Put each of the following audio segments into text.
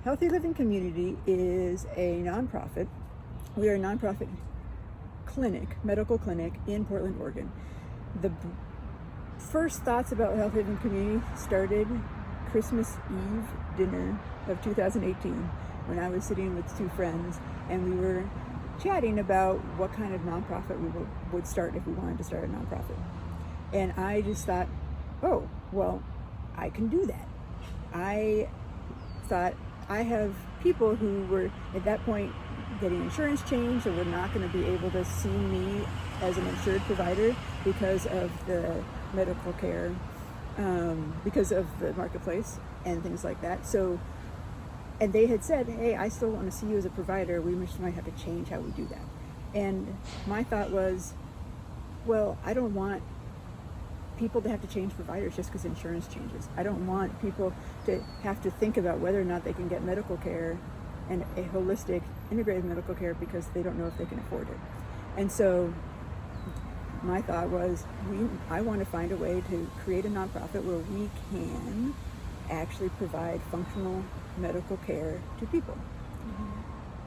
Healthy Living Community is a nonprofit. We are a nonprofit clinic, medical clinic in Portland, Oregon. The first thoughts about Healthy Living Community started Christmas Eve dinner of 2018 when I was sitting with two friends and we were chatting about what kind of nonprofit we would start if we wanted to start a nonprofit. And I just thought, oh, well, I can do that. I thought I have people who were at that point getting insurance changed, or were not going to be able to see me as an insured provider because of the medical care, because of the marketplace and things like that. So, and they had said, hey, I still want to see you as a provider. We might have to change how we do that. And my thought was, well, I don't want people to have to change providers just because insurance changes. I don't want people to have to think about whether or not they can get medical care and a holistic integrated medical care because they don't know if they can afford it. And so my thought was, I want to find a way to create a nonprofit where we can actually provide functional medical care to people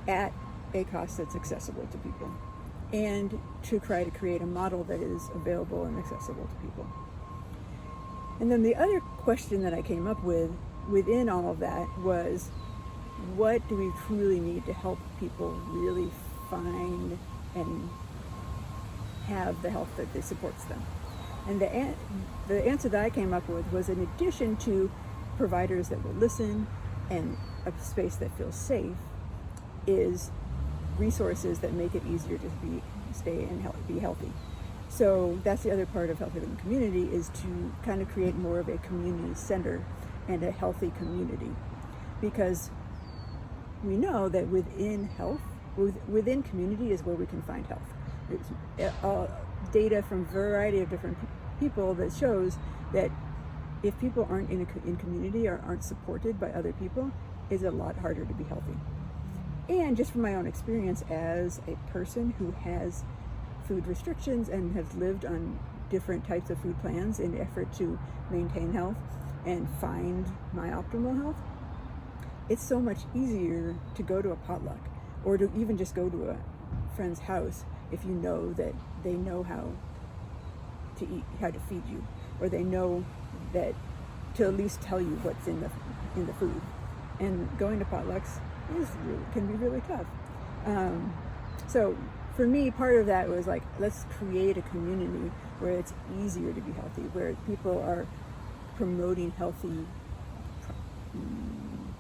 at a cost that's accessible to people, and to try to create a model that is available and accessible to people. And then the other question that I came up with within all of that was, what do we truly need to help people really find and have the health that supports them? And the answer that I came up with was, in addition to providers that will listen and a space that feels safe, is resources that make it easier to stay and be healthy. So that's the other part of Healthy Living Community, is to kind of create more of a community center and a healthy community, because we know that within within community is where we can find health. There's data from a variety of different people that shows that if people aren't in community or aren't supported by other people, it's a lot harder to be healthy. And just from my own experience as a person who has food restrictions and has lived on different types of food plans in effort to maintain health and find my optimal health, it's so much easier to go to a potluck or to even just go to a friend's house if you know that they know how to eat, how to feed you, or they know that to at least tell you what's in the food. And going to potlucks can be really tough. So for me, part of that was like, let's create a community where it's easier to be healthy, where people are promoting healthy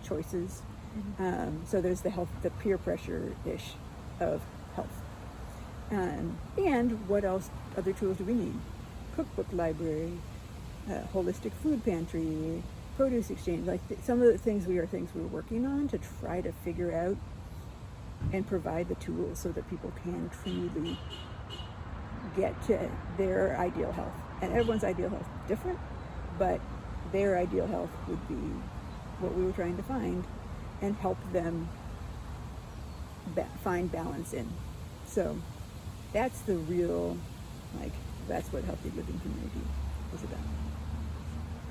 choices. So there's the peer pressure-ish of health. And what else, other tools do we need? Cookbook library, holistic food pantry, produce exchange, like some of the things we're working on to try to figure out and provide the tools so that people can truly get to their ideal health. And everyone's ideal health is different, but their ideal health would be what we were trying to find and help them find balance in. So that's the real, that's what Healthy Living Community is about.